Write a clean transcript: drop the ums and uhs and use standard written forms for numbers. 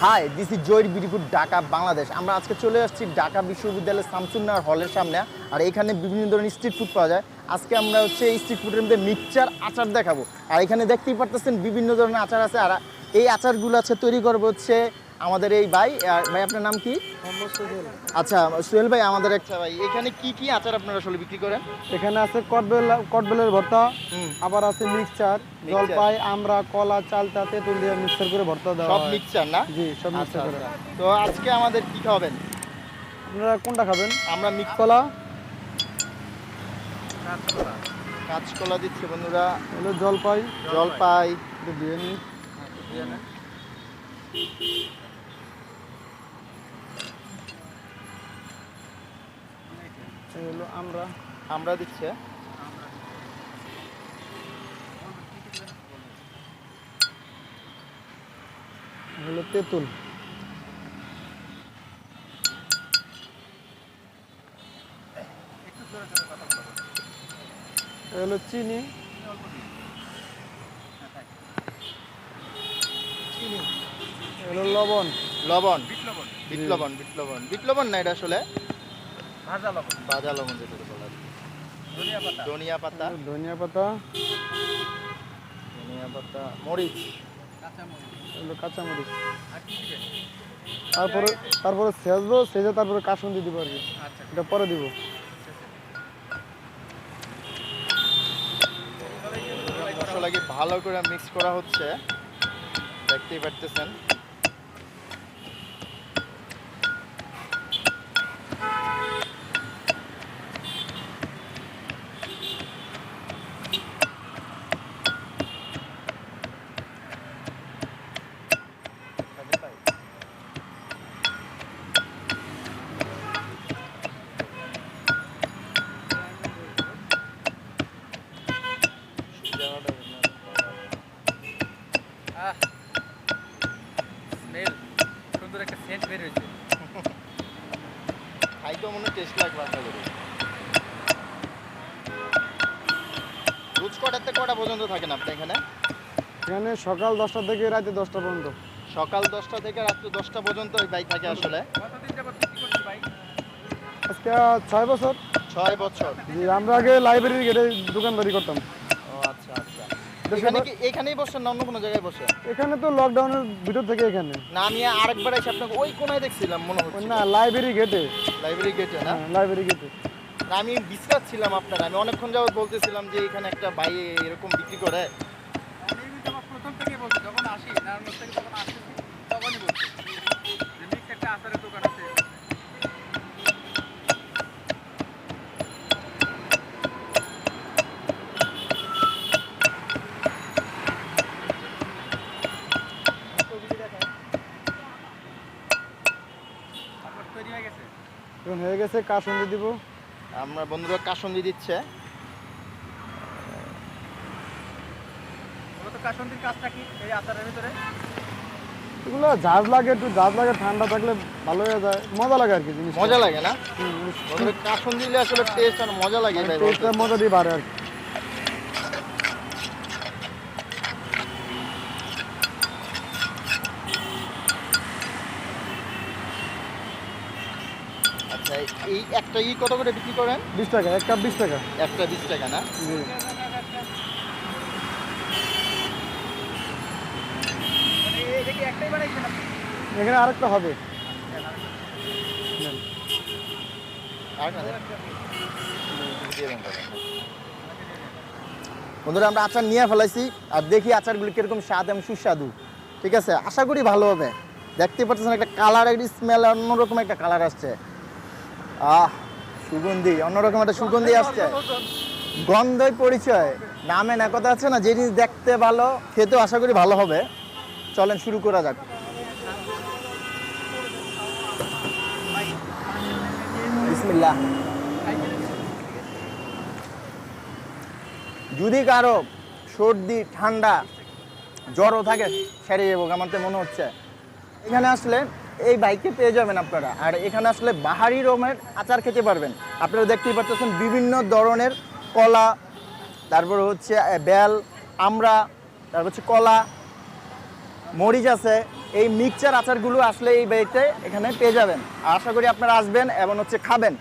High, this is জয়ের beautiful Dhaka Bangladesh. আমরা আজকে চলে আসছি ঢাকা বিশ্ববিদ্যালয়ের শামসুন্নাহর হলের সামনে। আর এখানে বিভিন্ন ধরনের স্ট্রিট ফুড পাওয়া যায়। আজকে আমরা হচ্ছে এই স্ট্রিট ফুডের মধ্যে মিক্সচার আচার দেখাবো। আর এখানে দেখতেই পারতেছেন বিভিন্ন ধরনের আচার আছে। আর এই আচারগুলো আছে তৈরি করবো হচ্ছে আমাদের এই ভাই। আর ভাই আপনার নাম কি? আচ্ছা সোহেল ভাই, আমাদের একটা ভাই এখানে কি কি আচার আপনারা আসলে বিক্রি করেন? এখানে আছে কটবেলের ভর্তা, আবার আছে মিক্সচার, জলপাই, আমরা, কলা, চালতা, তেঁতুল দিয়ে মিক্সচার করে ভর্তা দেওয়া সব হয়। মিক্সচার না? জি, সব মিক্সচার করে। তো আজকে আমাদের কি খাবেন? আপনারা কোনটা খাবেন? আমরা মিক্স কলা, কাঁচকলা দিচ্ছি বন্ধুরা, হলো জলপাই, জলপাই দিয়ে নিন। এই হলো আমরা, আমরা দিচ্ছে হলো তেঁতুল, এই হলো চিনি, এই হলো লবণ, লবণ, বিট লবণ, বিট লবণ, বিট লবণ না, এটা আসলে ভাজা লবণ, ভাজা লবণ যেটা বলা হয়। ধনিয়া পাতা, ধনিয়া পাতা, ধনিয়া পাতা, মরিচ, এগুলো কাঁচা মরিচ। তারপরে সেজবো, সেজে তারপরে কাসুন্দি দিব আর কি। এটা পরে দিব। মশলাকে ভালো করে মিক্স করা হচ্ছে, দেখতেই পারতেছেন। সুন্দর একটা সেন্ট বের হয়েছে। খাইতে মনে টেস্ট লাগবে আশা করি। রোজ কটার থেকে কটা পর্যন্ত থাকেন আপনি এখানে? এখানে সকাল 10টা থেকে রাতে 10টা পর্যন্ত। সকাল 10টা থেকে রাত্রি 10টা পর্যন্ত ওই বাইক থাকে আসলে। কতদিন যাবত কি করছেন ভাই? আজকে 6 বছর। 6 বছর। জি, আমরা আগে লাইব্রেরির গেটে দোকানদারি করতাম। ও আচ্ছা আচ্ছা। এখানে কি এখানেই বসেন না অন্য কোনো জায়গায় বসে? এখানে তো লকডাউনের ভিতর থেকে এখানে। না, আমি আরেকবার এসে আপনাকে ওই কোনায় দেখছিলাম মনে হচ্ছে। না, লাইব্রেরি গেটে। লাইব্রেরি গেটে না? লাইব্রেরি গেটে। না, আমি বিশ্বাস ছিলাম আপনার। আমি অনেকক্ষণ যাবত বলতেছিলাম যে এখানে একটা ভাই এরকম বিক্রি করে। আমি আমার প্রথম থেকে বলছি, যখন আসি নারায়ণগঞ্জ থেকে যখন আসতেছি তখনই বলছি যে মিক্স একটা আচারের দোকান আছে। তারপর তৈরি হয়ে গেছে। এখন হয়ে গেছে, কাসুন্দি দিব। আমরা বন্ধুরা কাসুন্দি দিচ্ছে। মূলত কাসুন্দির কাজটা কি এই আচারের ভিতরে? এগুলো ঝাঁজ লাগে, একটু ঝাঁজ লাগে, ঠান্ডা থাকলে ভালো হয়ে যায়, মজা লাগে আর কি জিনিস। মজা লাগে না? বন্ধুরা কাসুন্দি দিলে আসলে টেস্ট আর মজা লাগে ভাই। টেস্টটা মজা দিয়ে বাড়ে আর কি। আচ্ছা, এই একটা কত করে বিক্রি করেন? 20 টাকা, এক কাপ 20 টাকা। একটা 20 টাকা না? জি। মানে এটা কি একটাই বানাইছেন আপনি? এখানে আরেকটা হবে। আর না বন্ধুরা, আমরা আচার নিয়ে ফেলাইছি আর দেখি আচারগুলি কিরকম স্বাদ এবং সুস্বাদু। ঠিক আছে, আশা করি ভালো হবে। দেখতে পাচ্ছেন একটা কালার, একটা স্মেল, অন্যরকম একটা কালার আসছে। সুগন্ধি, অন্যরকম একটা সুগন্ধি আসছে। গন্ধই পরিচয়, নামে না কথা আছে না, যে জিনিস দেখতে ভালো খেতেও আশা করি ভালো হবে। চলেন শুরু করা যাক। বিসমিল্লাহ। যদি কারো সর্দি ঠান্ডা জ্বরও থাকে সেরে যাবো আমার তো মনে হচ্ছে। এখানে আসলে এই বাইকে পেয়ে যাবেন আপনারা। আর এখানে আসলে বাহারি রকমের আচার খেতে পারবেন। আপনারা দেখতেই পাচ্ছেন বিভিন্ন ধরনের কলা, তারপর হচ্ছে বেল, আমরা, তারপর হচ্ছে কলা, মরিচ আছে। এই মিক্সচার আচারগুলো আসলে এই বাড়িতে এখানে পেয়ে যাবেন। আর আশা করি আপনারা আসবেন এবং হচ্ছে খাবেন।